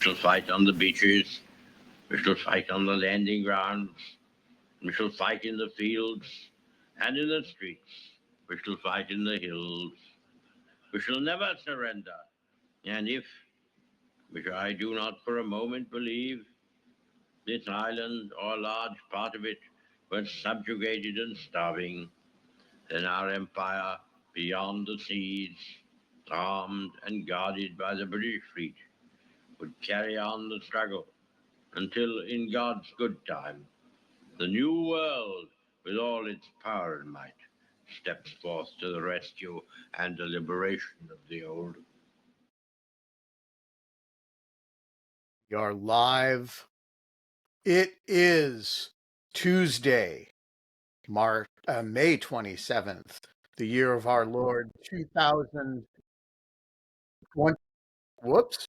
shall fight on the beaches. We shall fight on the landing grounds. We shall fight in the fields and in the streets. We shall fight in the hills. We shall never surrender. And if, which I do not for a moment believe, this island or a large part of it was subjugated and starving, then our empire beyond the seas, armed and guarded by the British fleet, would carry on the struggle until, in God's good time, the new world, with all its power and might, steps forth to the rescue and the liberation of the old. We are live. It is Tuesday, May 27th, the year of our Lord 2020. Whoops.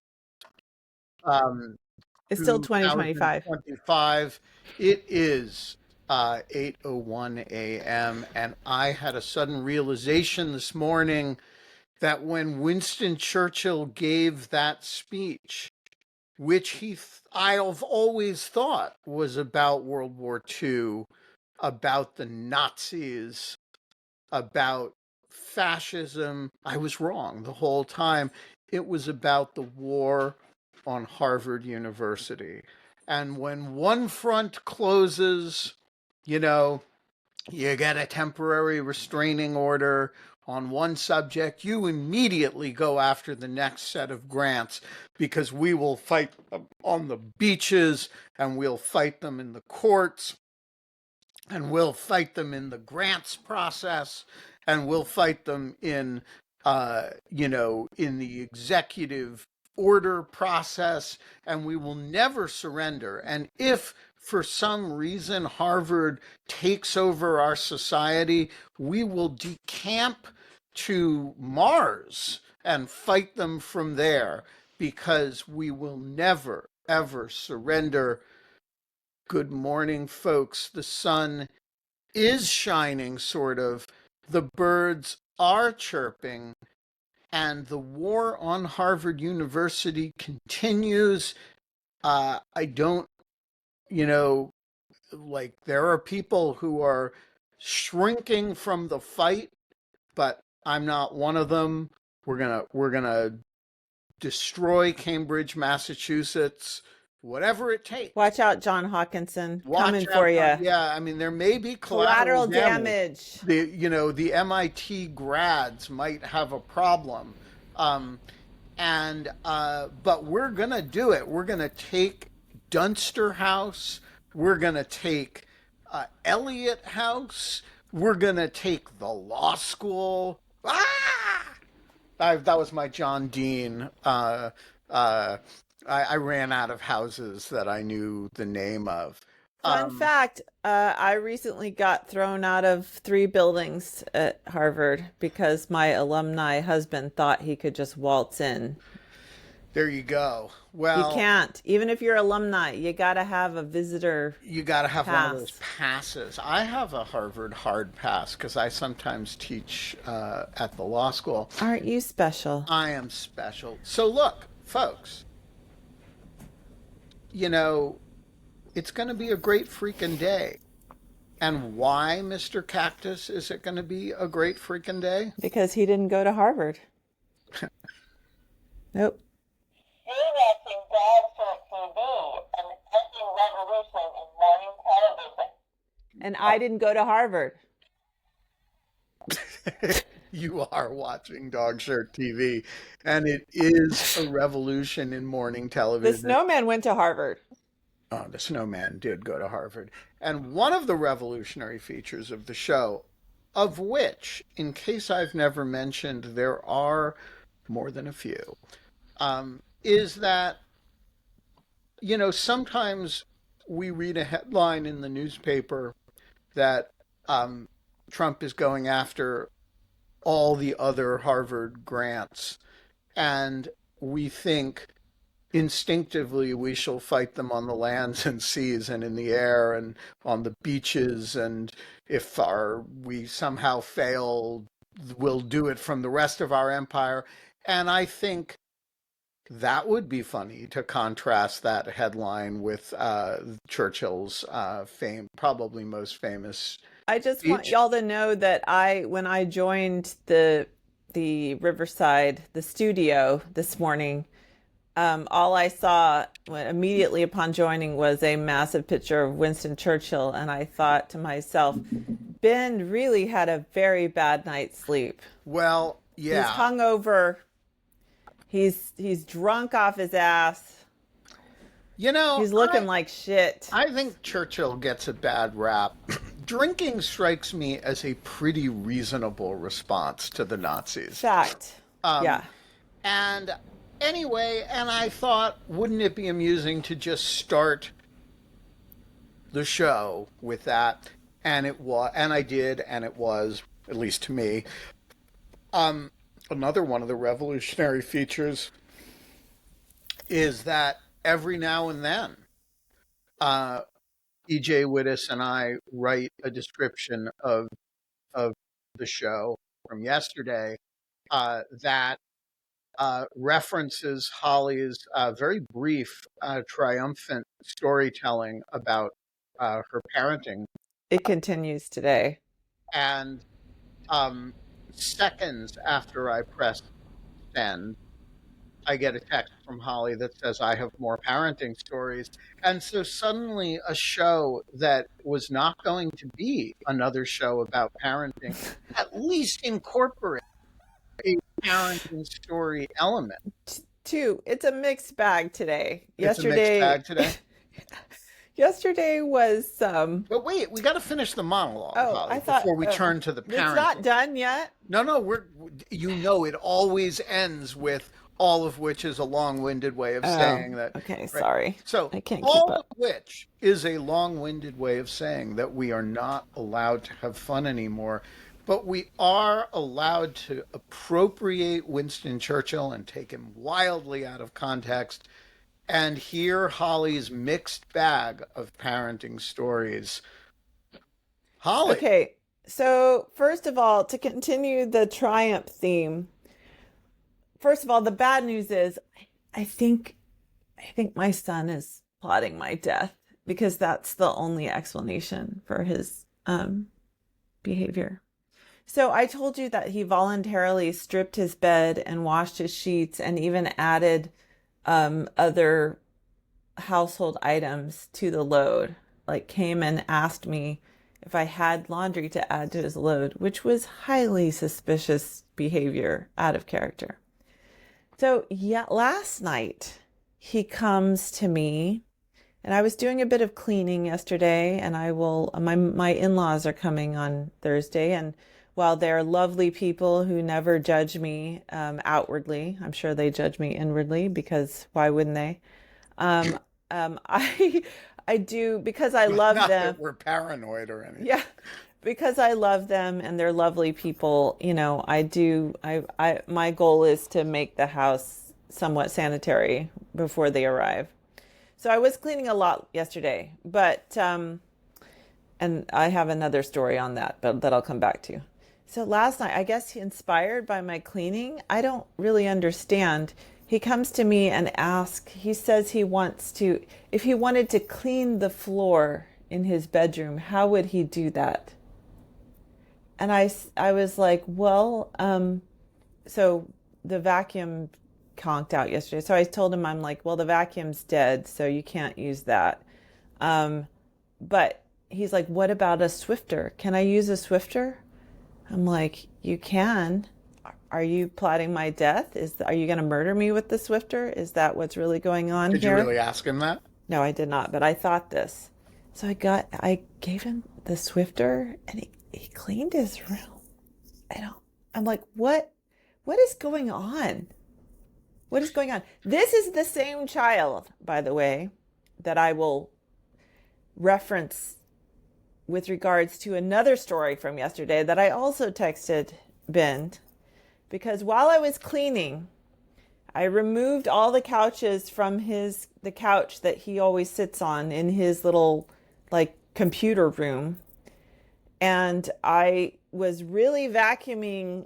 It's still 2025. 2025. It is 8:01 a.m. and I had a sudden realization this morning that when Winston Churchill gave that speech, which I've always thought was about World War II, about the Nazis, about fascism, I was wrong the whole time. It was about the war on Harvard University. And when one front closes, you get a temporary restraining order on one subject, you immediately go after the next set of grants, because we will fight them on the beaches, and we'll fight them in the courts, and we'll fight them in the grants process, and we'll fight them in the executive order process, and we will never surrender. And if for some reason Harvard takes over our society, we will decamp to Mars and fight them from there, because we will never, ever surrender. Good morning, folks. The sun is shining, sort of. The birds are chirping. And the war on Harvard University continues. I don't, there are people who are shrinking from the fight, but I'm not one of them. We're gonna destroy Cambridge, Massachusetts, whatever it takes. Watch out, John Hawkinson, coming for you. Yeah, I mean, there may be collateral damage. The MIT grads might have a problem, but we're gonna do it. We're gonna take Dunster House. We're gonna take Eliot House. We're gonna take the law school. That was my John Dean. I ran out of houses that I knew the name of. Fun fact, I recently got thrown out of 3 buildings at Harvard because my alumni husband thought he could just waltz in. There you go. Well, you can't. Even if you're alumni, you got to have a visitor You got to have pass. one of those passes. I have a Harvard hard pass because I sometimes teach at the law school. Aren't you special? I am special. So look, folks, it's going to be a great freaking day. And why, Mr. Cactus, is it going to be a great freaking day? Because he didn't go to Harvard. Nope. You're watching Dog TV, an ending revolution in morning television. And I didn't go to Harvard. You are watching Dog Shirt TV, and it is a revolution in morning television. The snowman went to Harvard. Oh, the snowman did go to Harvard. And one of the revolutionary features of the show, of which, in case I've never mentioned, there are more than a few, is that, sometimes we read a headline in the newspaper that Trump is going after all the other Harvard grants, and we think instinctively we shall fight them on the lands and seas and in the air and on the beaches, and if we somehow fail, we'll do it from the rest of our empire. And I think That would be funny to contrast that headline with Churchill's probably most famous I just want speech. y'all to know that when I joined the Riverside, the studio this morning, all I saw immediately upon joining was a massive picture of Winston Churchill, and I thought to myself, Ben really had a very bad night's sleep. Well, He's yeah. hungover. He's drunk off his ass. You know, He's looking like shit. I think Churchill gets a bad rap. Drinking strikes me as a pretty reasonable response to the Nazis. Fact. Yeah. And anyway, and I thought, wouldn't it be amusing to just start the show with that? And I did, and it was, at least to me, another one of the revolutionary features is that every now and then, E.J. Wittes and I write a description of the show from yesterday that references Holly's very brief, triumphant storytelling about her parenting. It continues today. And seconds after I press send, I get a text from Holly that says I have more parenting stories. And so suddenly a show that was not going to be another show about parenting at least incorporate a parenting story element. Two, it's a mixed bag today. It's a mixed bag today. Yesterday was But wait, we got to finish the monologue, Holly, before we turn to the parenting. It's not done yet. No, it always ends with all of which is a long-winded way of saying that. Okay, right? sorry. So I can't all keep up. of which is a long-winded way of saying that we are not allowed to have fun anymore, but we are allowed to appropriate Winston Churchill and take him wildly out of context and hear Holly's mixed bag of parenting stories. Holly. Okay, so first of all, to continue the triumph theme, first of all, the bad news is I think my son is plotting my death because that's the only explanation for his behavior. So I told you that he voluntarily stripped his bed and washed his sheets and even added other household items to the load, like came and asked me if I had laundry to add to his load, which was highly suspicious behavior, out of character. So yeah, last night he comes to me, and I was doing a bit of cleaning yesterday, and my in-laws are coming on Thursday, and while they're lovely people who never judge me outwardly, I'm sure they judge me inwardly, because why wouldn't they? I do, because I love Not them. that we're paranoid or anything. Yeah, because I love them and they're lovely people. You know, my goal is to make the house somewhat sanitary before they arrive. So I was cleaning a lot yesterday, but and I have another story on that, but that I'll come back to. So last night, I guess inspired by my cleaning, I don't really understand. He comes to me and asks, he says if he wanted to clean the floor in his bedroom, how would he do that? And I was like, well, so the vacuum conked out yesterday. So I told him, I'm like, well, the vacuum's dead, so you can't use that. But he's like, what about a Swifter? Can I use a Swifter? I'm like, you can. Are you plotting my death? Are you going to murder me with the Swifter? Is that what's really going on here? Did you really ask him that? No, I did not, but I thought this. So I gave him the Swifter, and he cleaned his room. I'm like, what is going on? What is going on? This is the same child, by the way, that I will reference with regards to another story from yesterday that I also texted Ben, because while I was cleaning, I removed all the couches from the couch that he always sits on in his little computer room. And I was really vacuuming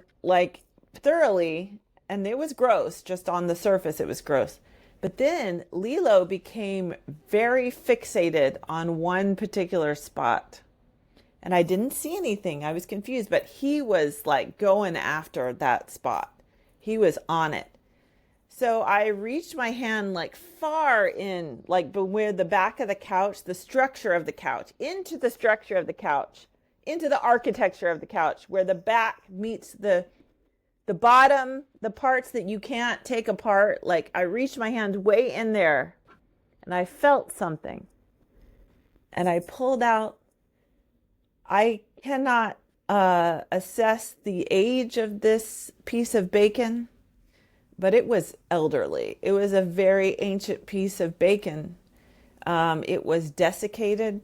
thoroughly, and it was gross. Just on the surface, it was gross. But then Lilo became very fixated on one particular spot. And I didn't see anything. I was confused, but he was like going after that spot. He was on it. So I reached my hand like far in, like where the back of the couch, the structure of the couch, into the structure of the couch, into the architecture of the couch, where the back meets the bottom, the parts that you can't take apart. Like I reached my hand way in there and I felt something. And I pulled out. I cannot assess the age of this piece of bacon, but it was elderly. It was a very ancient piece of bacon. It was desiccated.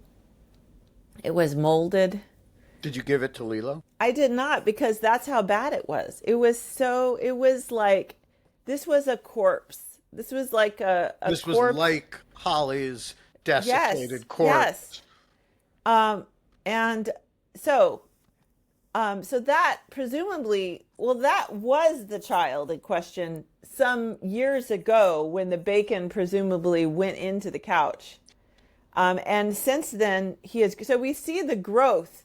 It was molded. Did you give it to Lilo? I did not, because that's how bad it was. It was like, this was a corpse. This was like a This corpse. was like Holly's desiccated corpse. Yes. And so that presumably, well, that was the child in question some years ago when the bacon presumably went into the couch. And since then, so we see the growth,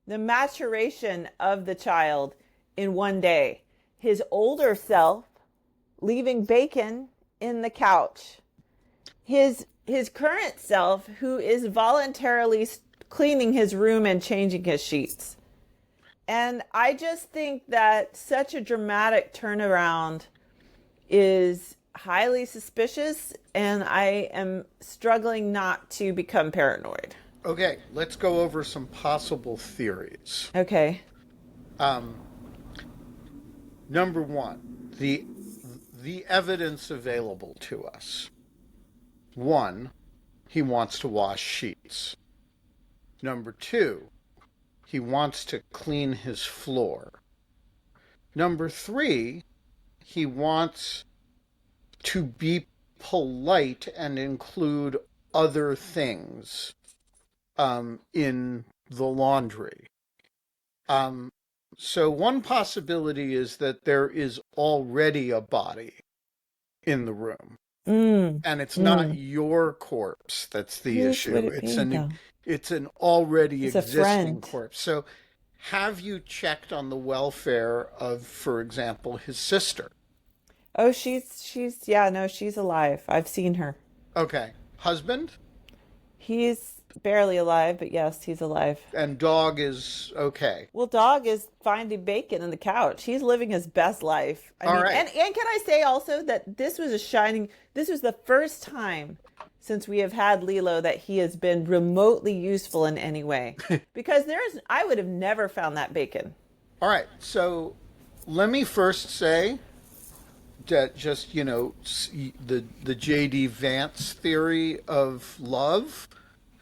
the maturation of the child in one day. His older self leaving bacon in the couch. His current self, who is voluntarily cleaning his room and changing his sheets. And I just think that such a dramatic turnaround is highly suspicious, and I am struggling not to become paranoid. Okay, let's go over some possible theories. Okay. Number one, the evidence available to us. One, he wants to wash sheets. Number two, he wants to clean his floor. Number three, he wants to be polite and include other things in the laundry. So one possibility is that there is already a body in the room. And it's not your corpse that's the issue. It's an already existing corpse. So have you checked on the welfare of, for example, his sister? Oh, she's alive. I've seen her. Okay. Husband? He's barely alive, but yes, he's alive. And dog is okay. Well, dog is finding bacon in the couch. He's living his best life. I mean, right. And can I say also that this was the first time since we have had Lilo that he has been remotely useful in any way. Because I would have never found that bacon. All right. So let me first say that just, the J.D. Vance theory of love,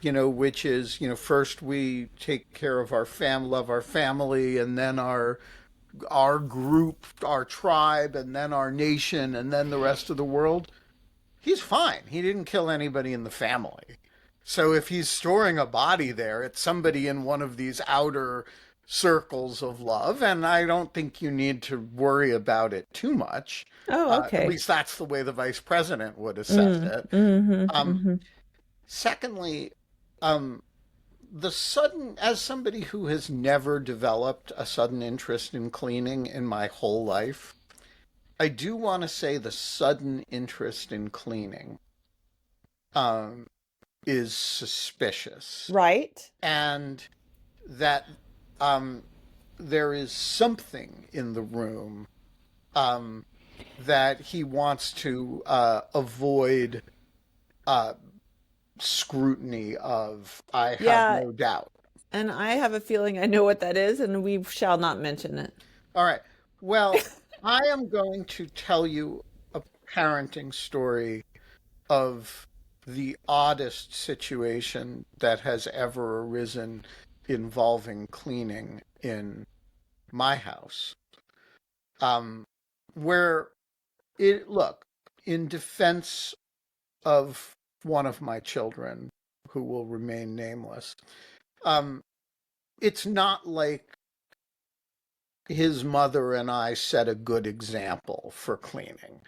which is, first we take care of our love our family, and then our group, our tribe, and then our nation, and then the rest of the world. He's fine. He didn't kill anybody in the family. So if he's storing a body there, it's somebody in one of these outer circles of love, and I don't think you need to worry about it too much. Oh, okay. At least that's the way the vice president would assess it. Secondly, as somebody who has never developed a sudden interest in cleaning in my whole life, I do want to say the sudden interest in cleaning is suspicious. Right. And that there is something in the room that he wants to avoid scrutiny of, I have no doubt. And I have a feeling I know what that is, and we shall not mention it. All right. Well, I am going to tell you a parenting story of the oddest situation that has ever arisen involving cleaning in my house. In defense of one of my children, who will remain nameless, it's not like his mother and I set a good example for cleaning.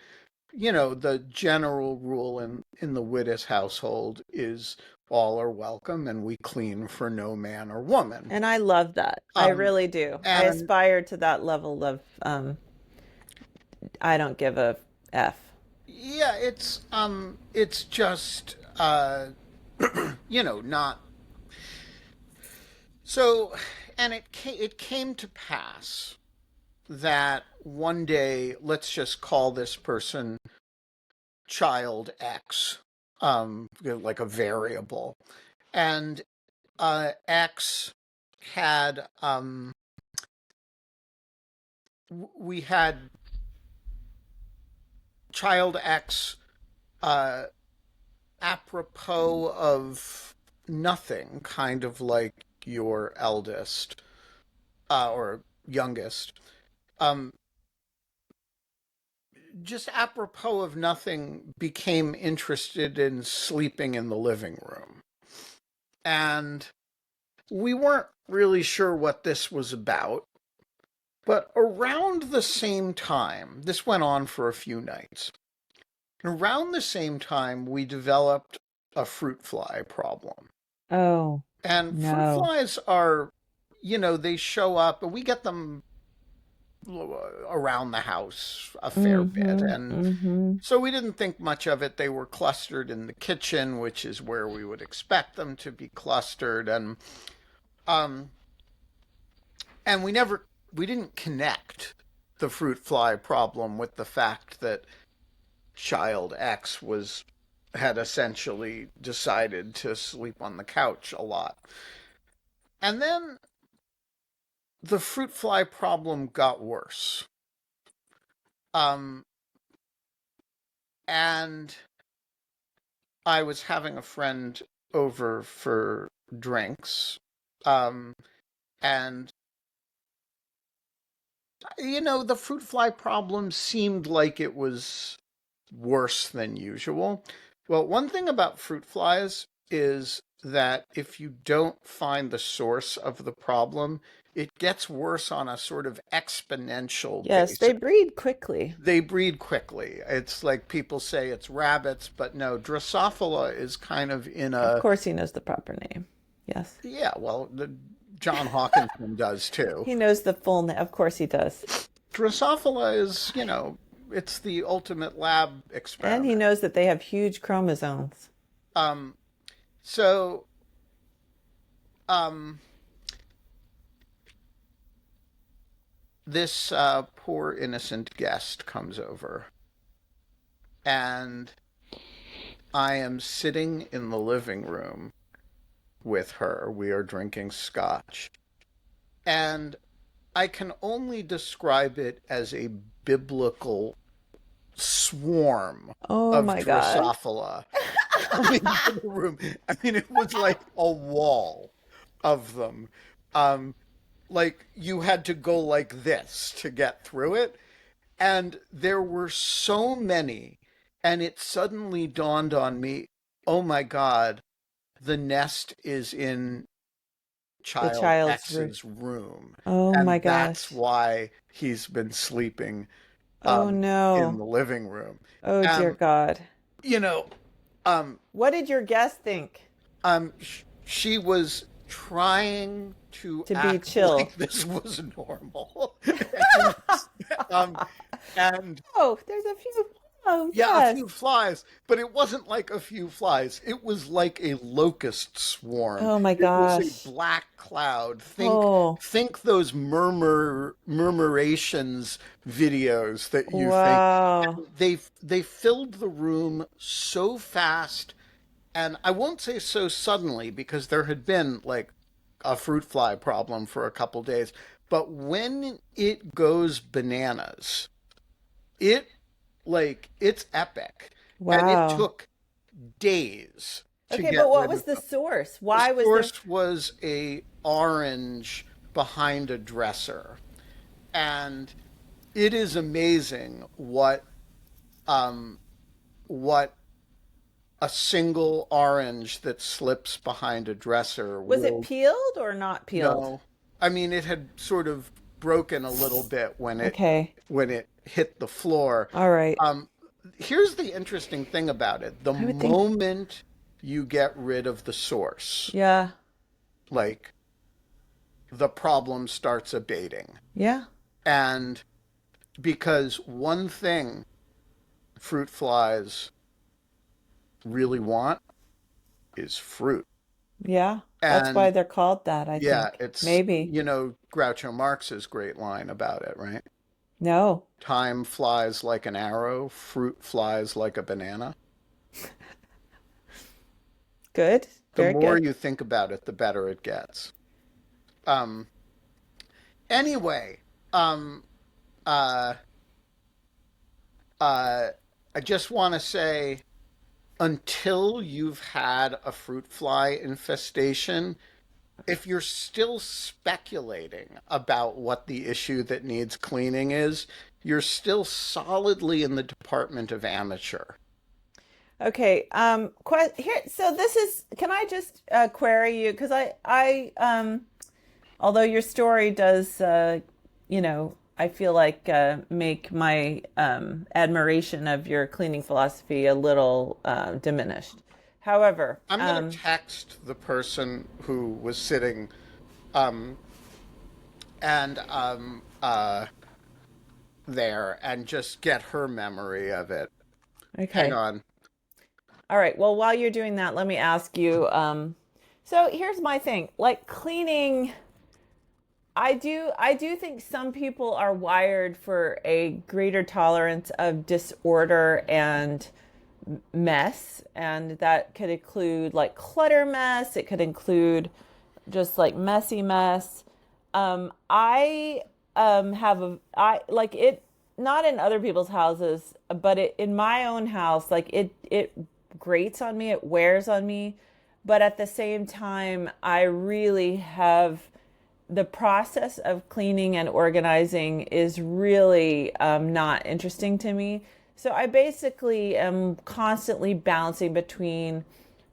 The general rule in the Wittes household is all are welcome and we clean for no man or woman. And I love that. I Um, really do. I and aspire to that level of I don't give a F. yeah, it's just not so. And it came to pass that one day, let's just call this person child X, like a variable, and X had we had child X, apropos of nothing, kind of like your eldest or youngest, um, just apropos of nothing, became interested in sleeping in the living room. And we weren't really sure what this was about. But around the same time, this went on for a few nights. Around the same time, we developed a fruit fly problem. Oh, And fruit no. flies are, they show up, and we get them around the house a fair bit. Mm-hmm. And Mm-hmm. so we didn't think much of it. They were clustered in the kitchen, which is where we would expect them to be clustered. Um, and we didn't connect the fruit fly problem with the fact that child X had essentially decided to sleep on the couch a lot. And then the fruit fly problem got worse. And I was having a friend over for drinks. And the fruit fly problem seemed like it was worse than usual. Well, one thing about fruit flies is that if you don't find the source of the problem, it gets worse on a sort of exponential Yes, basis. they breed quickly. They breed quickly. It's like people say it's rabbits, but no, Drosophila is kind of in Of a... course, he knows the proper name. Yes. Yeah, well, John Hawkinson does too. He knows the full name. Of course, he does. Drosophila is, it's the ultimate lab experiment. And he knows that they have huge chromosomes. So, this poor innocent guest comes over, and I am sitting in the living room with her. We are drinking scotch, and I can only describe it as a biblical swarm Oh of my God. Drosophila coming into the room. I mean, it was like a wall of them. Like you had to go like this to get through it. And there were so many. And it suddenly dawned on me, oh my God, the nest is in The child child's room. X's room. Oh And my that's gosh. why he's been sleeping Oh in no. the living room. Oh dear God. You know, What did your guest think? she was trying to To be act chill. like this was normal. um, and Oh, there's a few. Oh, yeah, yes. a few flies, but it wasn't like a few flies. It was like a locust swarm. Oh my It was gosh. a black cloud. Oh, Think those murmurations videos that you think. wow. And they filled the room so fast, and I won't say so suddenly because there had been like a fruit fly problem for a couple days, but when it goes bananas, it it's epic. And it Wow. took days to Okay, get but what rid was of the them. source? The Why was there? source was a orange behind a dresser. And it is amazing what a single orange that slips behind a dresser Was it will... peeled or not peeled? No. I mean, it had sort of broken a little bit Okay. when it hit the floor. All right. Here's the interesting thing about it. The I would think. moment you get rid of the source, Yeah. like the problem starts abating. Yeah. And because one thing fruit flies really want is fruit. Yeah. That's why And they're called that, I yeah, think. it's, Maybe. Groucho Marx's great line about it, right? No. Time flies like an arrow, fruit flies like a banana. Good. The Very more good. you think about it, the better it gets. Um, anyway, um, uh, uh, I just want to say until you've had a fruit fly infestation, if you're still speculating about what the issue that needs cleaning is, you're still solidly in the department of amateur. Okay. Here. So this is. Can I just query you? Because although your story does, I feel like make my admiration of your cleaning philosophy a little diminished. However, I'm going to text the person who was sitting um, and there and just get her memory of it. Hang okay. on. All right. Well, while you're doing that, let me ask you. So here's my thing. Like cleaning, I do think some people are wired for a greater tolerance of disorder and mess, and that could include like clutter mess. It could include just like messy mess. I have a I like it not in other people's houses, but in my own house. Like it grates on me. It wears on me, but at the same time, I really have the process of cleaning and organizing is really not interesting to me. So I basically am constantly bouncing between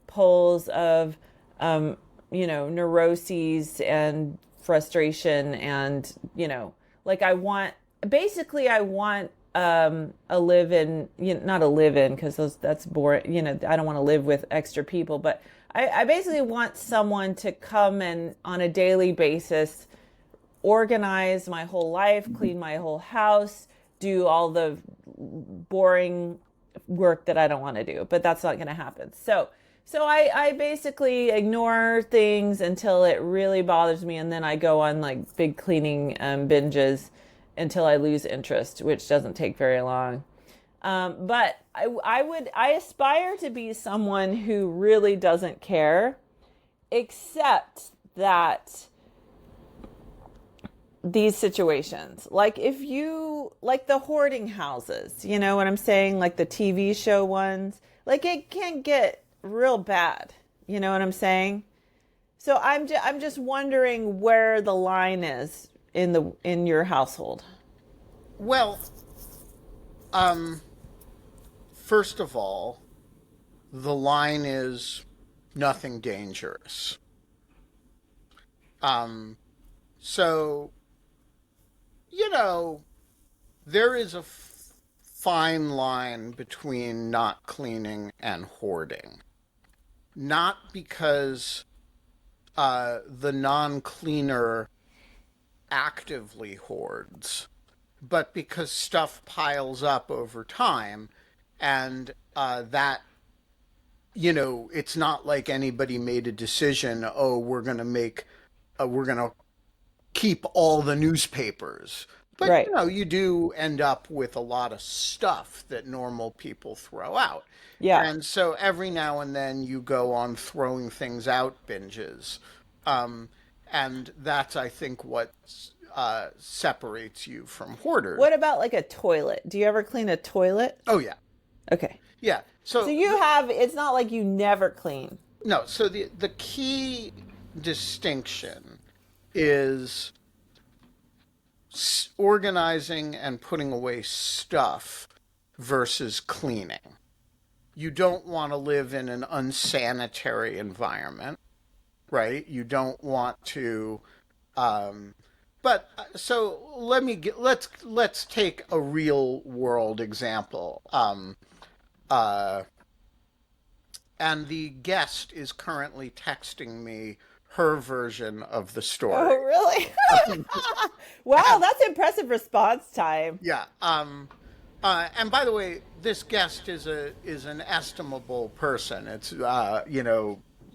poles of, neuroses and frustration, and like I want a live in, not a live in because that's boring. I don't want to live with extra people, but I basically want someone to come and on a daily basis organize my whole life, clean my whole house, do all the boring work that I don't want to do, but that's not going to happen. So I basically ignore things until it really bothers me, and then I go on like big cleaning binges until I lose interest, which doesn't take very long. But I aspire to be someone who really doesn't care, except that these situations, like if you like the hoarding houses, you know what I'm saying? Like the TV show ones, like it can get real bad. You know what I'm saying? So I'm just wondering where the line is in your household. Well, um, first of all, the line is nothing dangerous. Um, so, you know, there is a fine line between not cleaning and hoarding. Not because the non cleaner actively hoards, but because stuff piles up over time, and it's not like anybody made a decision, oh, we're going to keep all the newspapers. But Right. you do end up with a lot of stuff that normal people throw out. Yeah. And so every now and then you go on throwing things out binges. Um, and that's, I think, what separates you from hoarders. What about like a toilet? Do you ever clean a toilet? Oh, yeah. Okay. Yeah. So you have, it's not like you never clean. No, so the key distinction is organizing and putting away stuff versus cleaning. You don't want to live in an unsanitary environment, right? You don't want to But so let's take a real world example. Uh, and the guest is currently texting me her version of the story. Oh, really? Wow, that's impressive response time. Yeah. And by the way, this guest is an estimable person. It's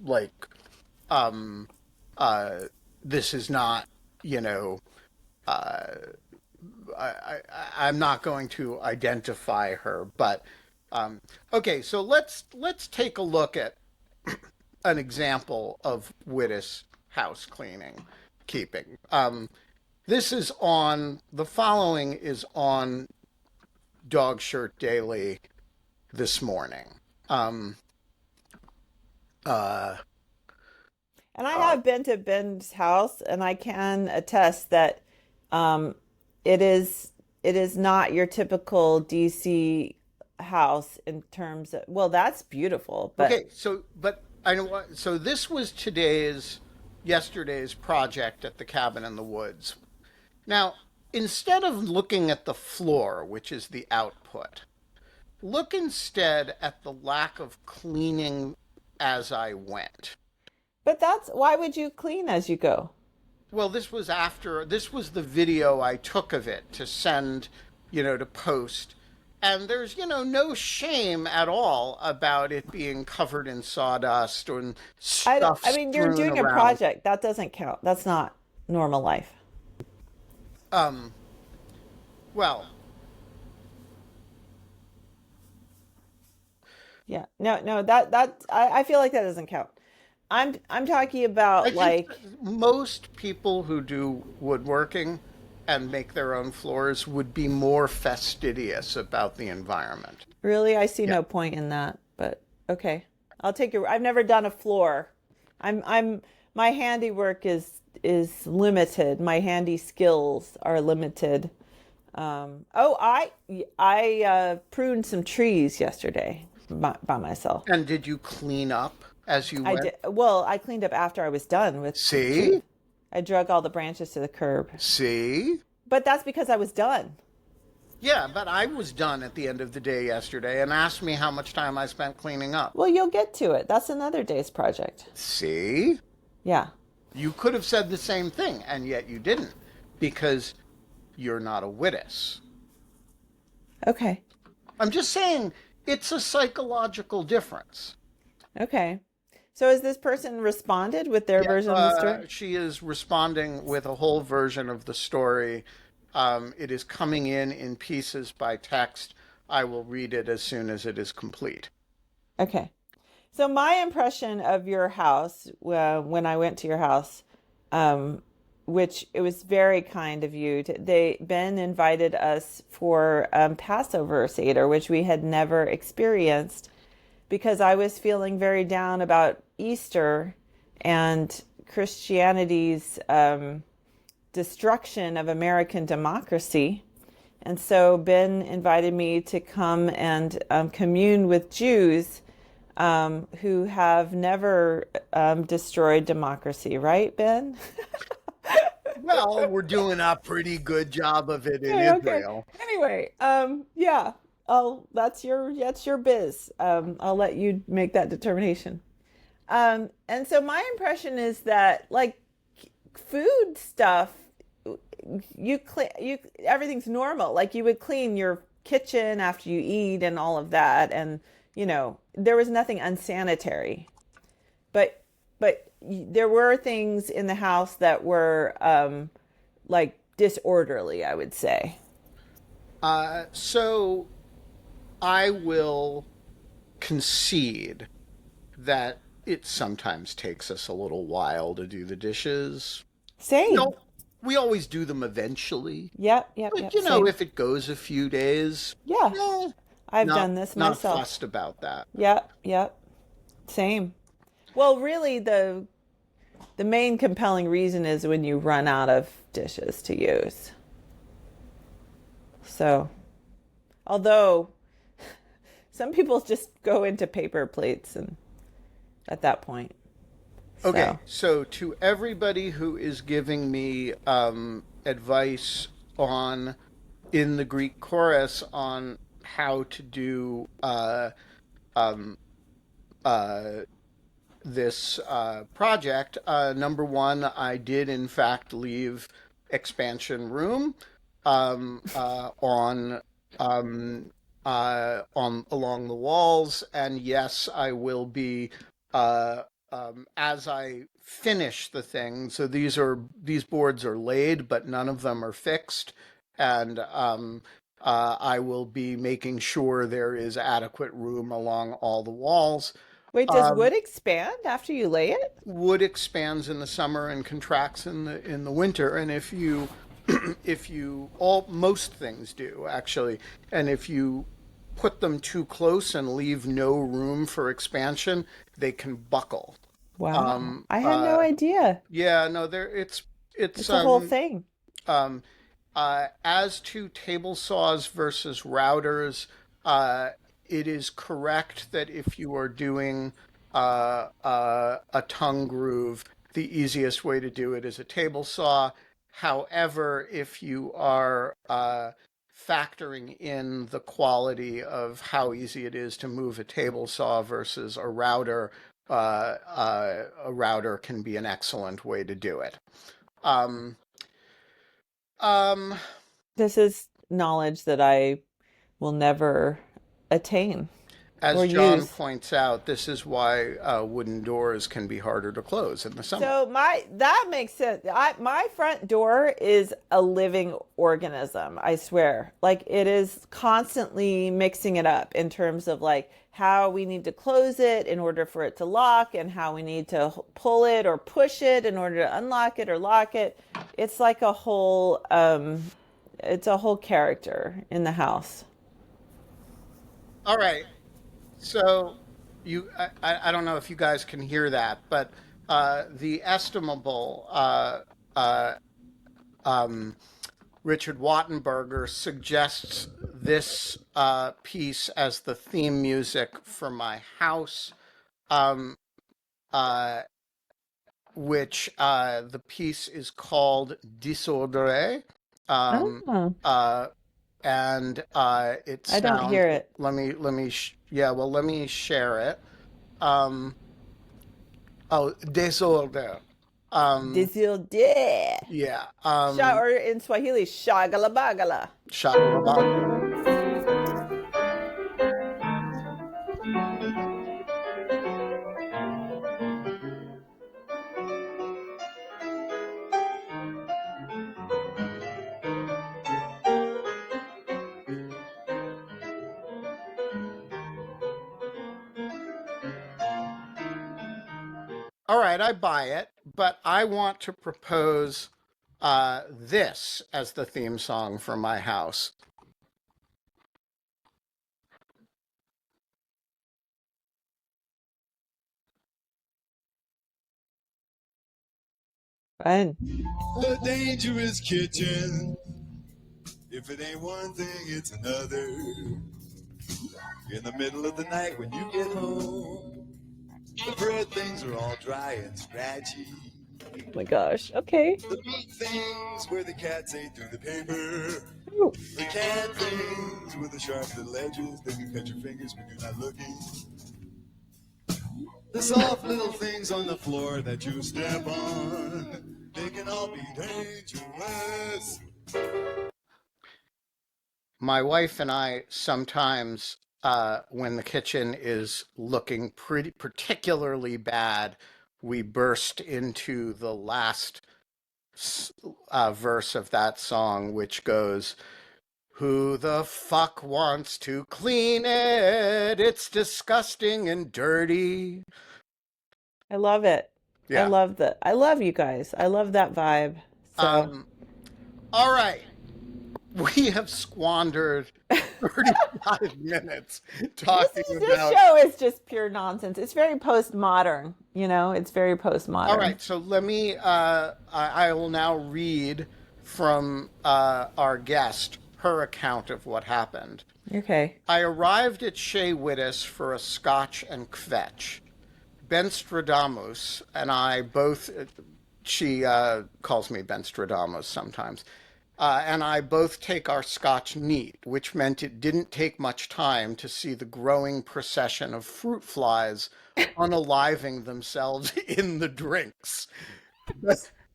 like um, uh, this is not you know I'm not going to identify her, but okay. So let's take a look at an example of Wittes house cleaning keeping. The following is on Dog Shirt Daily this morning. Um, uh, And I have been to Ben's house, and I can attest that um, it is not your typical DC house in terms of, well, that's beautiful, but okay, but I know what. So this was yesterday's project at the cabin in the woods. Now, instead of looking at the floor, which is the output, look instead at the lack of cleaning as I went. that's why would you clean as you go? Well, this was the video I took of it to send, to post. And there's, no shame at all about it being covered in sawdust or stuff I mean, you're strewn doing a around. project. That doesn't count. That's not normal life. Um, well, Yeah. No, I feel like that doesn't count. I'm talking I about think like, most people who do woodworking and make their own floors would be more fastidious about the environment. really, I see Yeah. no point in that, but okay. I'll take your I've never done a floor. I'm my handiwork is limited. My handy skills are limited. Oh, I pruned some trees yesterday by myself. And did you clean up as you I went? did. Well, I cleaned up after I was done with the See? tree. I drug all the branches to the curb. See? But that's because I was done. Yeah, but I was done at the end of the day yesterday and asked me how much time I spent cleaning up. Well, you'll get to it. That's another day's project. See? Yeah. You could have said the same thing, and yet you didn't, because you're not a Wittes. Okay. I'm just saying it's a psychological difference. Okay. So has this person responded with their version of the story? She is responding with a whole version of the story. It is coming in pieces by text. I will read it as soon as it is complete. Okay. So my impression of your house, when I went to your house, which it was very kind of you. Ben invited us for Passover Seder, which we had never experienced, because I was feeling very down about Easter and Christianity's destruction of American democracy. And so Ben invited me to come and commune with Jews who have never destroyed democracy, right, Ben? Well, we're doing a pretty good job of it in Okay. Israel. Anyway, yeah. That's your biz. I'll let you make that determination. And so my impression is that like food stuff, everything's normal. Like you would clean your kitchen after you eat and all of that, and there was nothing unsanitary. But there were things in the house that were like disorderly, I would say. So I will concede that it sometimes takes us a little while to do the dishes. Same. No, we always do them eventually. Yep. But Same. if it goes a few days, Yeah. eh, I've not, done this not myself. fussed about that. Yep. Same. Well, really, the main compelling reason is when you run out of dishes to use. So, although some people just go into paper plates and at that point. Okay, So, so to everybody who is giving me advice on in the Greek chorus on how to do um, uh, this project, number one, I did in fact leave expansion room um, on along the walls, and yes, I will be uh, as I finish the thing. So these boards are laid, but none of them are fixed, and I will be making sure there is adequate room along all the walls. wait, does Um, wood expand after you lay it? Wood expands in the summer and contracts in the winter, and if you if you all most things do actually, and if you put them too close and leave no room for expansion, they can buckle. Wow, Um, I had no uh, idea. yeah, no, there it's It's a whole thing. um, as to table saws versus routers, uh, it is correct that if you are doing a tongue groove, the easiest way to do it is a table saw. However, if you are factoring in the quality of how easy it is to move a table saw versus a router can be an excellent way to do it. Um, um, This is knowledge that I will never attain as or John use. points out, this is why wooden doors can be harder to close in the summer. So that makes sense. My front door is a living organism, I swear. Like it is constantly mixing it up in terms of like how we need to close it in order for it to lock and how we need to pull it or push it in order to unlock it or lock it. It's like a whole it's a whole character in the house. All right, so I don't know if you guys can hear that, but the estimable uh, um, Richard Wattenberger suggests this piece as the theme music for my house, um, uh, which the piece is called Disordre. Um, Oh, uh, and it I don't sounds. hear it. Yeah, well, let me share it. Um, oh, Disorder. Um, Disilde. yeah. Or in Swahili, shagala bagala. Shagalabagala. All right, I buy it, but I want to propose this as the theme song for my house. Fun. A dangerous kitchen. If it ain't one thing, it's another. In the middle of the night when you get home, the bread things are all dry and scratchy. Oh my gosh. Okay. The meat things where the cats ate through the paper. Ooh. The can things with the sharp little edges that you cut your fingers when you're not looking. The soft little things on the floor that you step on, they can all be dangerous. My wife and I sometimes, when the kitchen is looking pretty particularly bad, we burst into the last verse of that song, which goes, "Who the fuck wants to clean it? It's disgusting and dirty." I love it. I Yeah. love that. I love you guys. I love that vibe. So, Um, all right. We have squandered 35 minutes talking this about. show is just pure nonsense. It's very postmodern, you know? It's very All postmodern. right, so let me, I will now read from our guest her account of what happened. Okay. I arrived at Shea Widdis for a scotch and kvetch. Ben Stradamus and I both, she calls me Ben Stradamus sometimes, and I both take our scotch neat, which meant it didn't take much time to see the growing procession of fruit flies unaliving themselves in the drinks.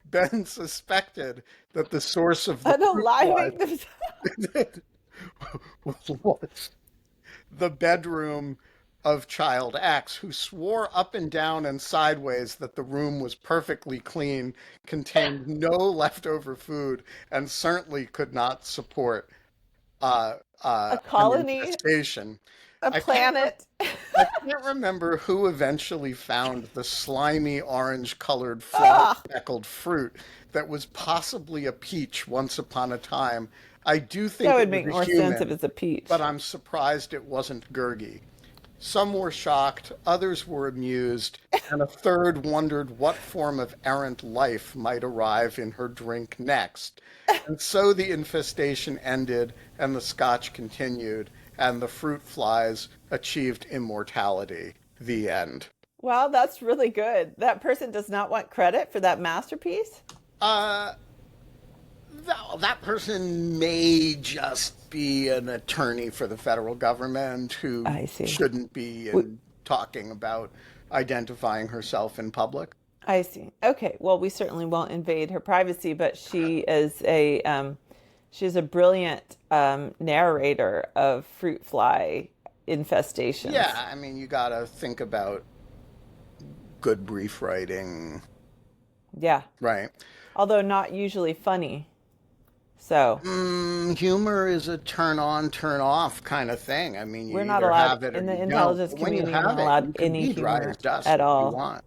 Ben suspected that the source of the fruit Unaliving flies was the bedroom of Child X, who swore up and down and sideways that the room was perfectly clean, contained no leftover food, and certainly could not support a an colony, infestation. a I can't, planet. I can't remember who eventually found the slimy orange-colored fly Ah, speckled fruit that was possibly a peach once upon a time. I do that think it would was make a more sense if human, it's a peach. but I'm surprised it wasn't Gurgi. Some were shocked, others were amused, and a third wondered what form of errant life might arrive in her drink next. And so the infestation ended, and the scotch continued, and the fruit flies achieved immortality. The end. Wow, that's really good. That person does not want credit for that masterpiece? Uh, that person may just be an attorney for the federal government who I see. shouldn't be talking about identifying herself in public. I see. Okay. Well, we certainly won't invade her privacy, but she is a brilliant narrator of fruit fly infestations. Yeah, I mean, you got to think about good brief writing, Yeah. right? Although not usually funny. So Humor is a turn on, turn off kind of thing. I mean, you we're not either have allowed it or in the you don't. intelligence But when you community. We're have not it, allowed you can any be dry humor as dust at if you all. want.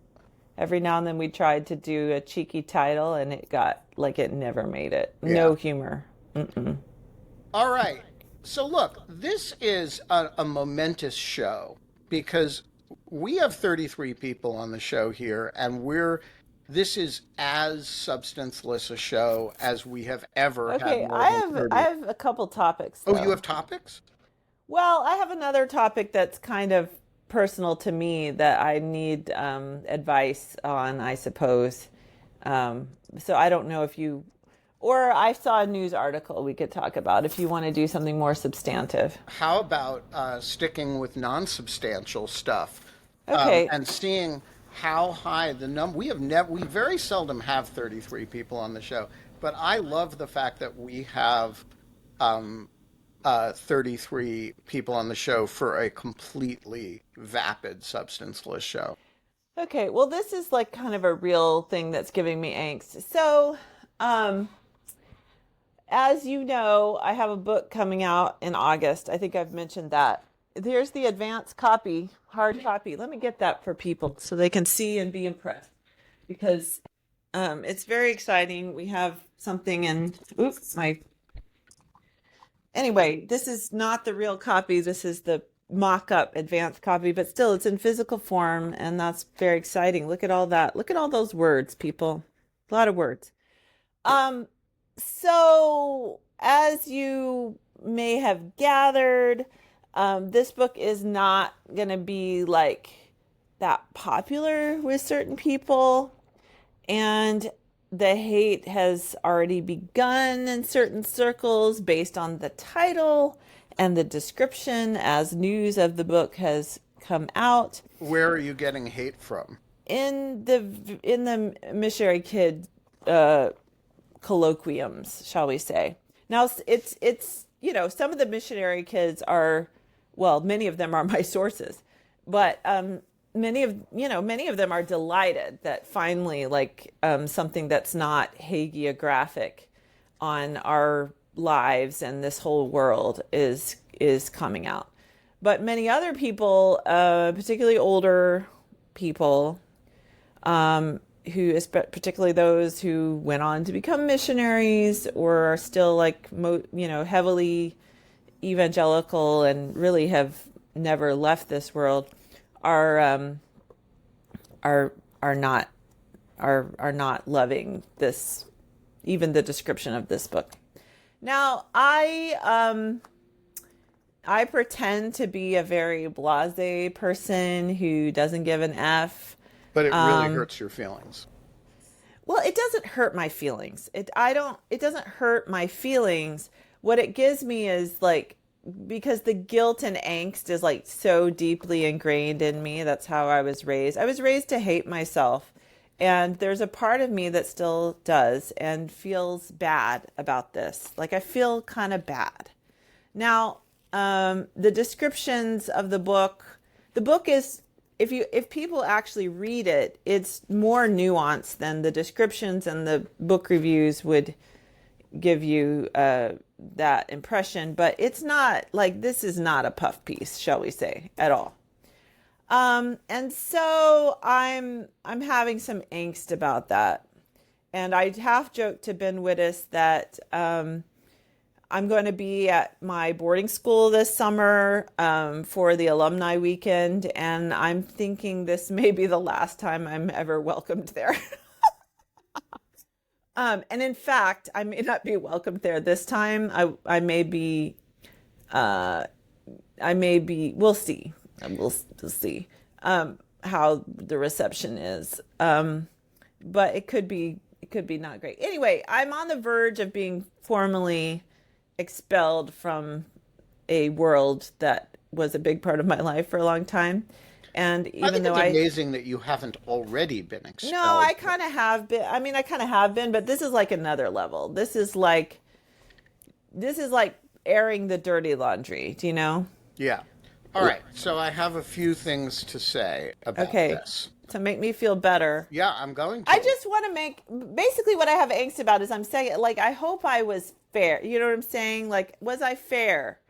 Every now and then we tried to do a cheeky title, and it got like it never made it. Yeah. No humor. All right. So look, this is a momentous show because we have 33 people on the show here, and this is as substanceless a show as we have ever had Okay, more than 30. I have a couple topics Oh, though. you have topics? Well, I have another topic that's kind of personal to me that I need advice on, I suppose. So I don't know if you, or I saw a news article we could talk about if you want to do something more substantive. How about sticking with non-substantial stuff Okay. and seeing how high the number? We very seldom have 33 people on the show, but I love the fact that we have 33 people on the show for a completely vapid, substanceless show. Okay, well, this is like kind of a real thing that's giving me angst. So, as you know, I have a book coming out in August. I think I've mentioned that. There's the advanced copy, hard copy. Let me get that for people so they can see and be impressed because it's very exciting. We have something in, oops, anyway, this is not the real copy. This is the mock-up advanced copy, but still it's in physical form, and that's very exciting. Look at all that. Look at all those words, people. A lot of words. So as you may have gathered, this book is not going to be like that popular with certain people, and the hate has already begun in certain circles based on the title and the description as news of the book has come out. Where are you getting hate from? In the missionary kid colloquiums, shall we say. Now it's some of the missionary kids are, well, many of them are my sources, but many of them are delighted that finally something that's not hagiographic on our lives and this whole world is coming out. But many other people, particularly older people, particularly those who went on to become missionaries or are still heavily evangelical and really have never left this world, are not loving this, even the description of this book. Now, I pretend to be a very blasé person who doesn't give an F But it really hurts your feelings. Well, it doesn't hurt my feelings. It doesn't hurt my feelings. What it gives me is like, because the guilt and angst is like so deeply ingrained in me. That's how I was raised. I was raised to hate myself. And there's a part of me that still does and feels bad about this. Like I feel kind of bad. Now, the descriptions of the book is, if people actually read it, it's more nuanced than the descriptions and the book reviews would give you that impression. But it's not like, this is not a puff piece, shall we say, at all. And so I'm having some angst about that. And I half joked to Ben Wittes that I'm going to be at my boarding school this summer for the alumni weekend, and I'm thinking this may be the last time I'm ever welcomed there. And in fact, I may not be welcomed there this time. I may be, we'll see. We'll see how the reception is. But it could be not great. Anyway, I'm on the verge of being formally expelled from a world that was a big part of my life for a long time. And even I think though it's amazing that you haven't already been expelled. No, I kind of have been. I mean, I kind of have been, but this is like another level. This is like airing the dirty laundry, do you know? Yeah. All right. So I have a few things to say about this. To make me feel better. Yeah, I'm going to. I just want to make, basically what I have angst about is I'm saying, like, I hope I was fair. You know what I'm saying? Like, was I fair?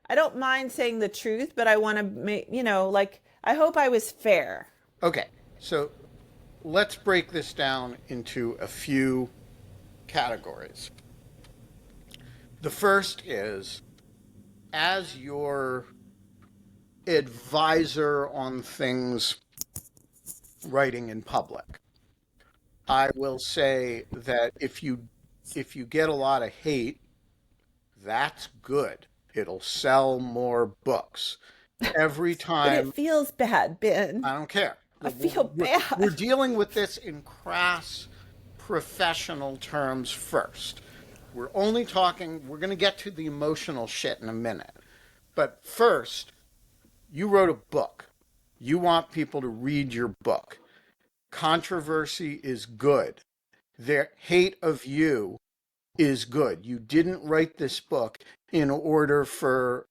I don't mind saying the truth, but I want to make, like, I hope I was fair. Okay. So let's break this down into a few categories. The first is, as your advisor on things writing in public, I will say that if you get a lot of hate, that's good. It'll sell more books. Every time. But it feels bad, Ben. I don't care. I feel bad. We're dealing with this in crass professional terms first. We're only talking, we're going to get to the emotional shit in a minute. But first, you wrote a book. You want people to read your book. Controversy is good. Their hate of you is good. You didn't write this book in order for,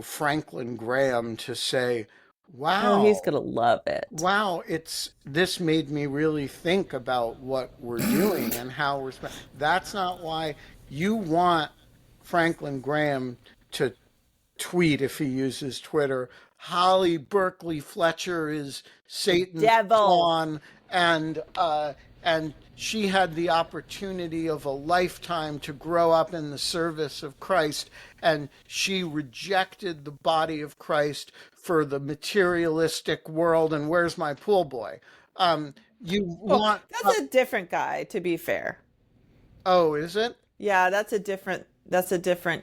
Franklin Graham to say, wow. Oh, he's going to love it. Wow, this made me really think about what we're doing and how we're. That's not why you want Franklin Graham to tweet, if he uses Twitter, Holly Berkley Fletcher is Satan's pawn, and she had the opportunity of a lifetime to grow up in the service of Christ, and she rejected the body of Christ for the materialistic world. And where's my pool boy? That's a different guy, to be fair. Oh, is it? Yeah, that's a different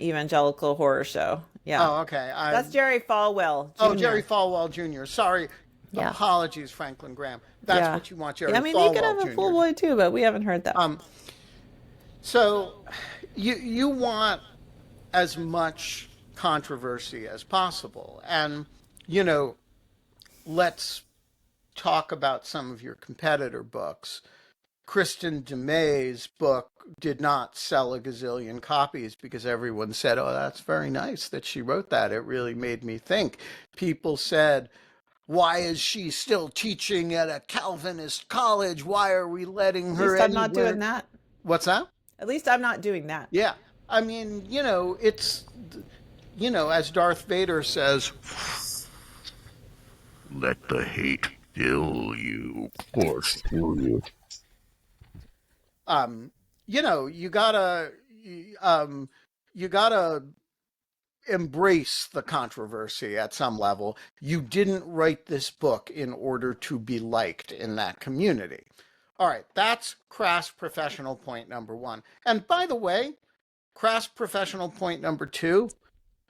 evangelical horror show. Yeah. Oh, okay. That's Jerry Falwell Jr. Oh, Jerry Falwell Jr. Sorry. Yeah. Apologies, Franklin Graham. That's what you want, Jerry Falwell Jr. I mean, you could have a full boy too, but we haven't heard that. So you want as much controversy as possible. And, let's talk about some of your competitor books. Kristen DeMay's book did not sell a gazillion copies because everyone said, oh, that's very nice that she wrote that. It really made me think. People said, why is she still teaching at a Calvinist college? Why are we letting her? At least I'm not doing that. What's that? At least I'm not doing that. Yeah. I mean, it's, as Darth Vader says, let the hate fill you, course through you. You gotta embrace the controversy at some level. You didn't write this book in order to be liked in that community. All right, that's crass professional point number one. And by the way, crass professional point number two,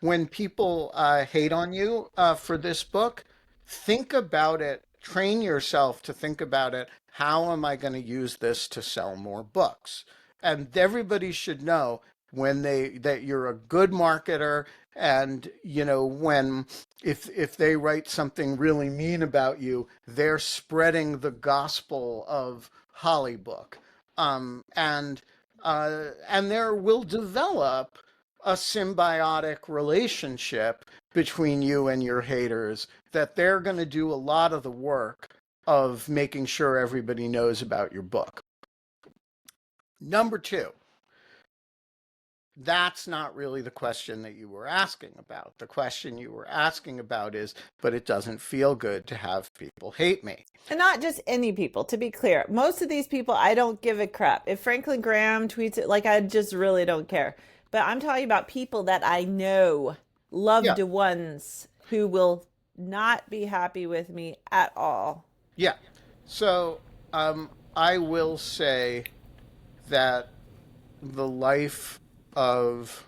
when people hate on you for this book, think about it train yourself to think about it. How am I going to use this to sell more books? And everybody should know that you're a good marketer, and when if they write something really mean about you, they're spreading the gospel of Hollybook. And there will develop a symbiotic relationship between you and your haters, that they're going to do a lot of the work of making sure everybody knows about your book. Number two, that's not really the question that you were asking about. The question you were asking about is, but it doesn't feel good to have people hate me. And not just any people, to be clear. Most of these people, I don't give a crap. If Franklin Graham tweets it, like, I just really don't care. But I'm talking about people that I know, loved Yeah. ones, who will not be happy with me at all. Yeah. So I will say that the life of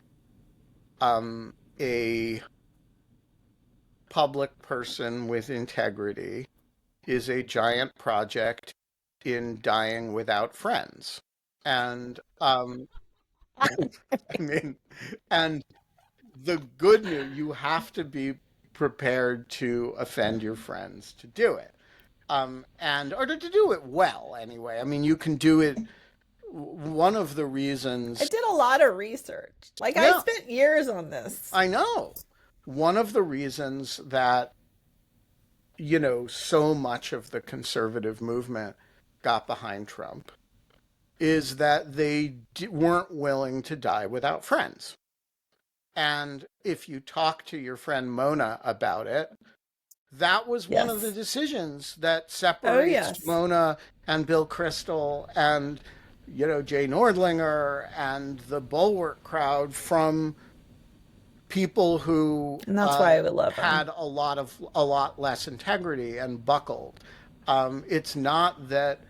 a public person with integrity is a giant project in dying without friends. And I mean, and the good news, you have to be prepared to offend your friends to do it. And or to do it well anyway. I mean, you can do it. One of the I reasons, did a lot of research. Like, I yeah, spent years on this. I know. One of the reasons that, so much of the conservative movement got behind Trump is that they weren't willing to die without friends. And if you talk to your friend Mona about it, that was one of the Yes. decisions that Oh, separates yes. Mona and Bill Kristol and, Jay Nordlinger and the Bulwark crowd from people who And that's why I would love had them. a lot less integrity and buckled. It's not that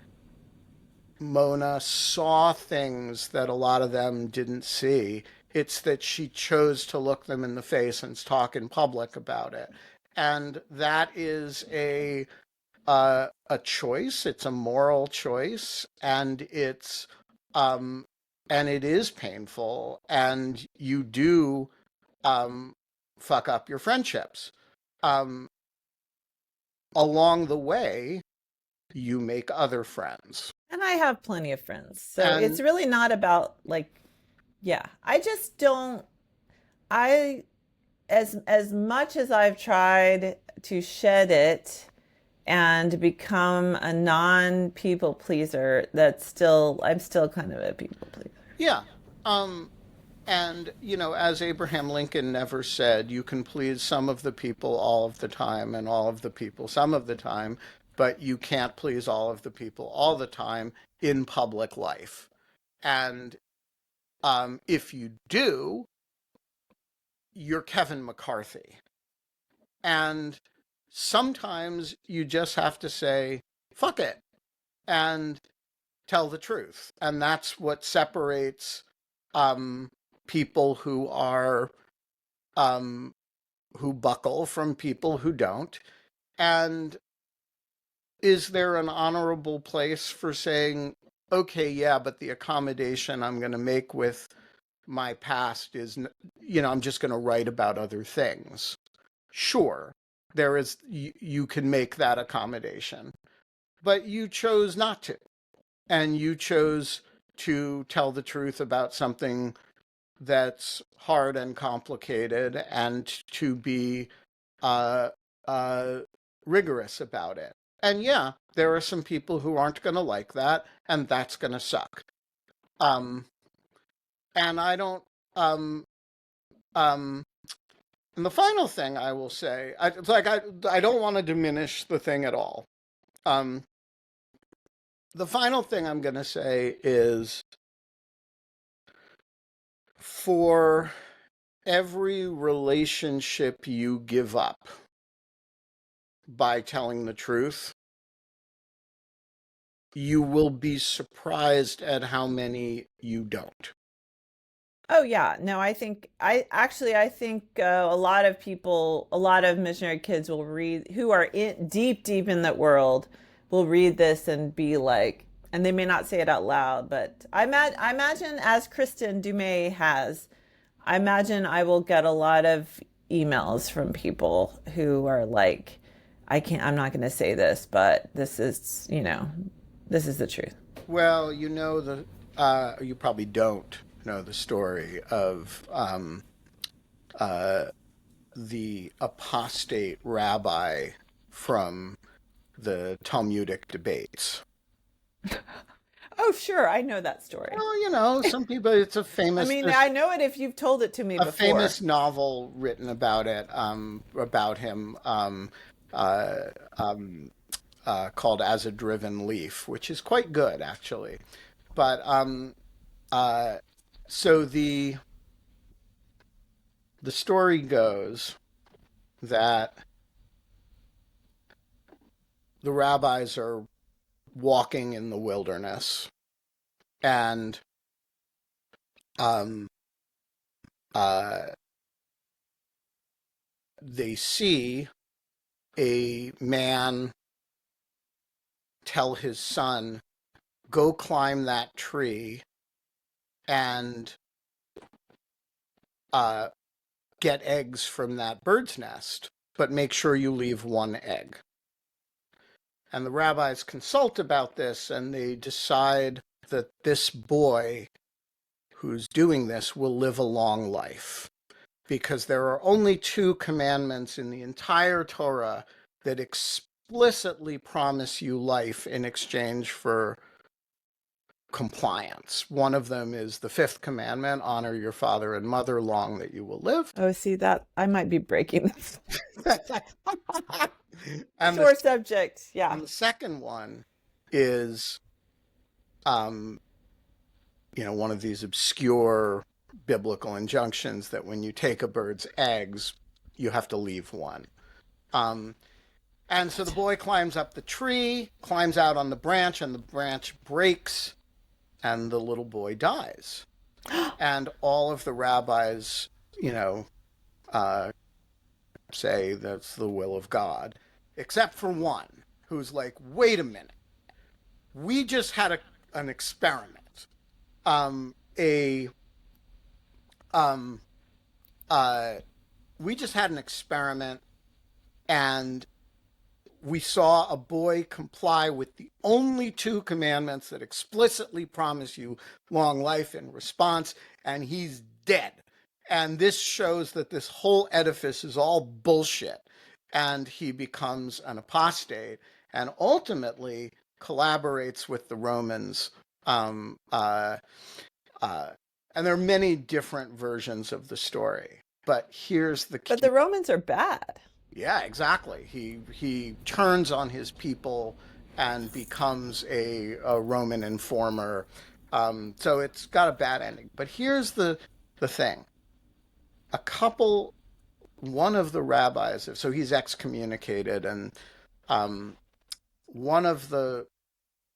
Mona saw things that a lot of them didn't see. It's that she chose to look them in the face and talk in public about it. And that is a choice. It's a moral choice, and it is painful, and you do um, fuck up your friendships. Um, Along the way, you make other friends, And I have plenty of friends. So it's and really not about, like, yeah. I just don't I as much as I've tried to shed it and become a non-people pleaser, I'm still kind of a people pleaser. yeah. And, as Abraham Lincoln never said, you can please some of the people all of the time and all of the people some of the time, but you can't please all of the people all the time in public life. And if you do, you're Kevin McCarthy. And sometimes you just have to say, fuck it, and tell the truth. And that's what separates people who buckle from people who don't. And is there an honorable place for saying, okay, yeah, but the accommodation I'm going to make with my past is, I'm just going to write about other things? Sure, you can make that accommodation, but you chose not to. And you chose to tell the truth about something that's hard and complicated, and to be uh, uh, rigorous about it. And yeah, there are some people who aren't going to like that, and that's going to suck. Um, and I don't. Um, and the final thing I will say, I don't want to diminish the thing at all. Um, the final thing I'm going to say is, for every relationship you give up by telling the truth, you will be surprised at how many you don't. Oh yeah, no, I think a lot of people, a lot of missionary kids will read who are deep in that world will read this and be like, and they may not say it out loud, but I imagine as Kristen Dumais has, I imagine I will get a lot of emails from people who are like, I'm not going to say this, but this is, this is the truth. Well, you probably don't know the story of the apostate rabbi from the Talmudic debates. Oh, sure, I know that story. Well, some people, it's a I famous, mean, there's I know it if you've told it to me a before. famous novel written about it, about him, uh, um, called As a Driven Leaf, which is quite good, actually. But uh, so the story goes that the rabbis are walking in the wilderness, and um, uh, they see a man tell his son, "Go climb that tree and uh, get eggs from that bird's nest, but make sure you leave one egg." And the rabbis consult about this, and they decide that this boy who's doing this will live a long life, because there are only two commandments in the entire Torah that explicitly promise you life in exchange for compliance. One of them is the fifth commandment, honor your father and mother, long that you will live. Oh, see that I might be breaking this. and Sore the subject. Yeah. and the second one is um one of these obscure biblical injunctions that when you take a bird's eggs, you have to leave one. And so the boy climbs up the tree, climbs out on the branch, and the branch breaks, and the little boy dies. And all of the rabbis, uh, say that's the will of God, except for one who's like, wait a minute, we just had an experiment. A um, we just had an experiment, and we saw a boy comply with the only two commandments that explicitly promise you long life in response, and he's dead. And this shows that this whole edifice is all bullshit. And he becomes an apostate and ultimately collaborates with the Romans. Um, uh, uh, and there are many different versions of the story. But here's the key. But the Romans are bad. Yeah, exactly. He turns on his people and becomes a Roman informer. So it's got a bad ending. But here's the thing. A couple, one of the rabbis, so he's excommunicated, and um, one of the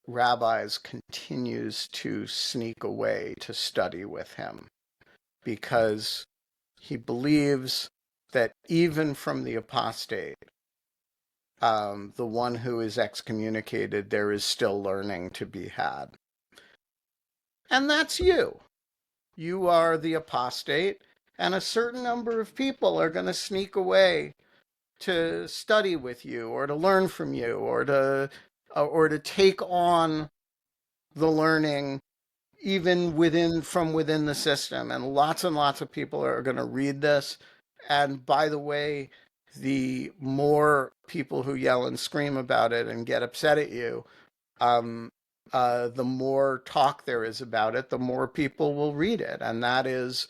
rabbis continues to sneak away to study with him because he believes that even from the apostate, the one who is excommunicated, there is still learning to be had. And that's you. You are the apostate, and a certain number of people are going to sneak away to study with you or to learn from you or to take on the learning even from within the system. And lots of people are going to read this. And by the way, the more people who yell and scream about it and get upset at you, the more talk there is about it, the more people will read it. And that is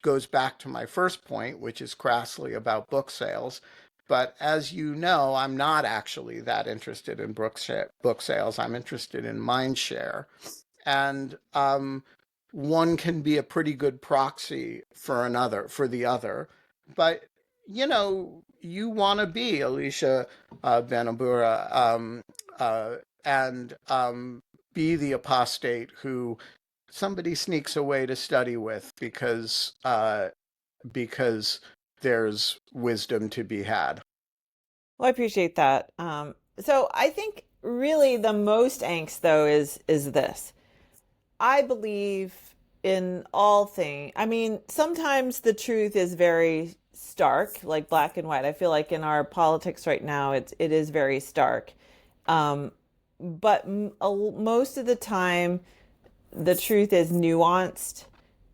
goes back to my first point, which is crassly about book sales. But as you know, I'm not actually that interested in book sales. I'm interested in mind share. And one can be a pretty good proxy for the other. But, you want to be Alicia Benabura, and be the apostate who somebody sneaks away to study with because there's wisdom to be had. Well, I appreciate that. So I think really the most angst though is this. I believe in all things. I mean, sometimes the truth is very stark, like black and white. I feel like in our politics right now, it is very stark. But most of the time, the truth is nuanced,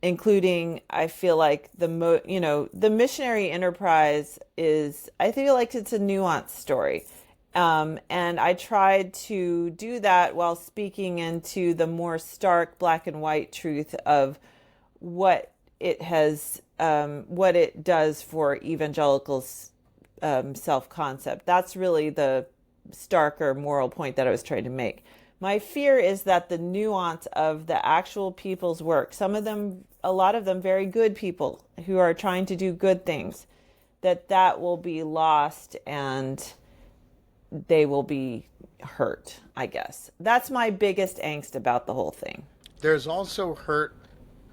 including I feel like the missionary enterprise is, I feel like it's a nuanced story. And I tried to do that while speaking into the more stark black and white truth of what it has, what it does for evangelicals' self-concept. That's really the starker moral point that I was trying to make. My fear is that the nuance of the actual people's work, some of them, a lot of them very good people who are trying to do good things, that will be lost and they will be hurt, I guess. That's my biggest angst about the whole thing. There's also hurt.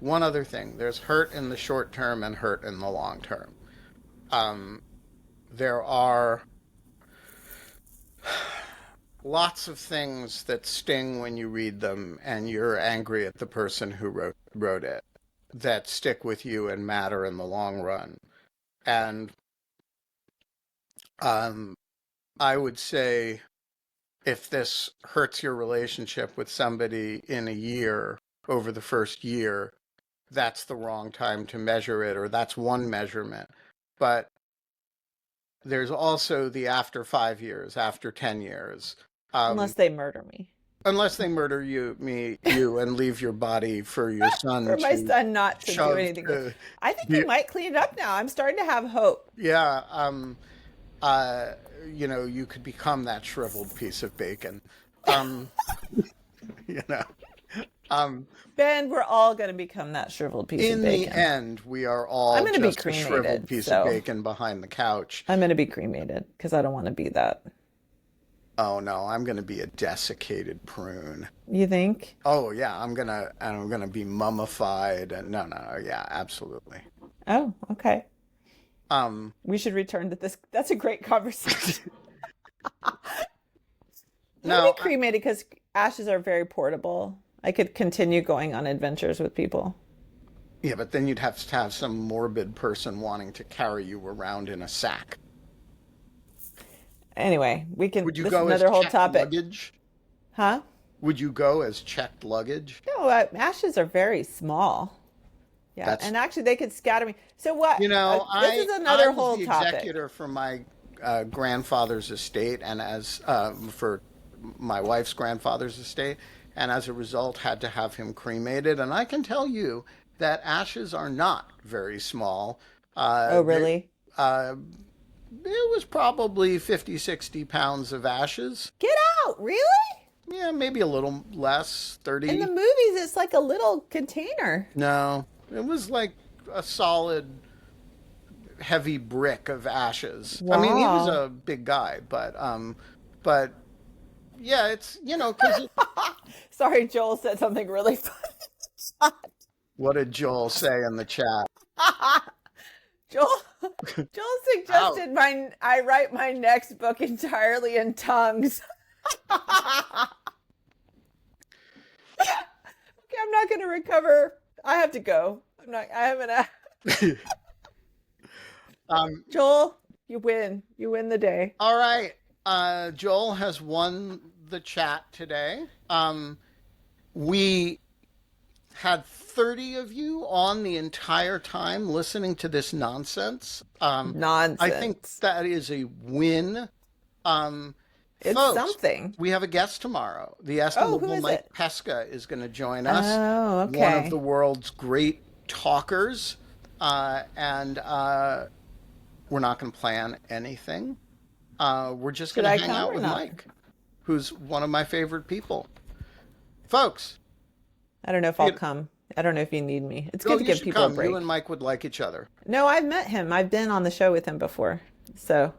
One other thing, there's hurt in the short term and hurt in the long term. There are lots of things that sting when you read them and you're angry at the person who wrote it, that stick with you and matter in the long run. And I would say if this hurts your relationship with somebody in a year, over the first year, that's the wrong time to measure it, or that's one measurement. But there's also the after 5 years, after 10 years. Unless they murder me. Unless they murder you and leave your body for your son. For my son not to do anything. I think he might clean it up now. I'm starting to have hope. Yeah. You could become that shriveled piece of bacon. Ben, we're all going to become that shriveled piece of bacon. In the end, we are all just a shriveled piece of bacon behind the couch. I'm going to be cremated because I don't want to be that. Oh no, I'm going to be a desiccated prune. You think? Oh yeah, I'm going to be mummified. And no, yeah, absolutely. Oh, okay. We should return to this. That's a great conversation. No, be cremated because ashes are very portable. I could continue going on adventures with people. Yeah, but then you'd have to have some morbid person wanting to carry you around in a sack. Anyway, we can. Would you this go is another as whole checked topic. Luggage? Huh? Would you go as checked luggage? No, ashes are very small. Yeah, and actually they could scatter me. So what? This is another whole topic. I was the executor for my grandfather's estate, and as for my wife's grandfather's estate, and as a result had to have him cremated. And I can tell you that ashes are not very small. Oh, really? It was probably 50, 60 pounds of ashes. Get out, really? Yeah, maybe a little less, 30. In the movies, it's like a little container. No, it was like a solid, heavy brick of ashes. Wow. I mean, he was a big guy, but yeah, it's, because... Sorry, Joel said something really funny. What did Joel say in the chat? Joel suggested I write my next book entirely in tongues. Okay, I'm not going to recover. I have to go. Joel, you win. You win the day. All right. Joel has won the chat today. We had 30 of you on the entire time listening to this nonsense. Nonsense. I think that is a win. It's folks, something. We have a guest tomorrow. The estimable Mike Pesca is going to join us. Oh, okay. One of the world's great talkers. And we're not going to plan anything. We're just going to hang out with Mike, who's one of my favorite people. Folks. I don't know if I'll come. I don't know if you need me. It's good to give people a break. You and Mike would like each other. No, I've met him. I've been on the show with him before. So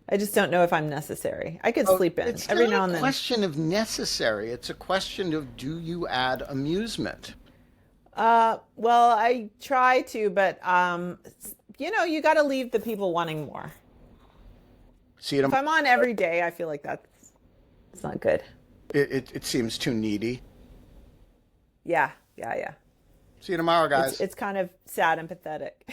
I just don't know if I'm necessary. I could sleep in every now and then. It's not a question of necessary. It's a question of, do you add amusement? Well, I try to, but you got to leave the people wanting more. See it. If I'm on every day, I feel like it's not good. It seems too needy. Yeah. See you tomorrow, guys. It's kind of sad and pathetic.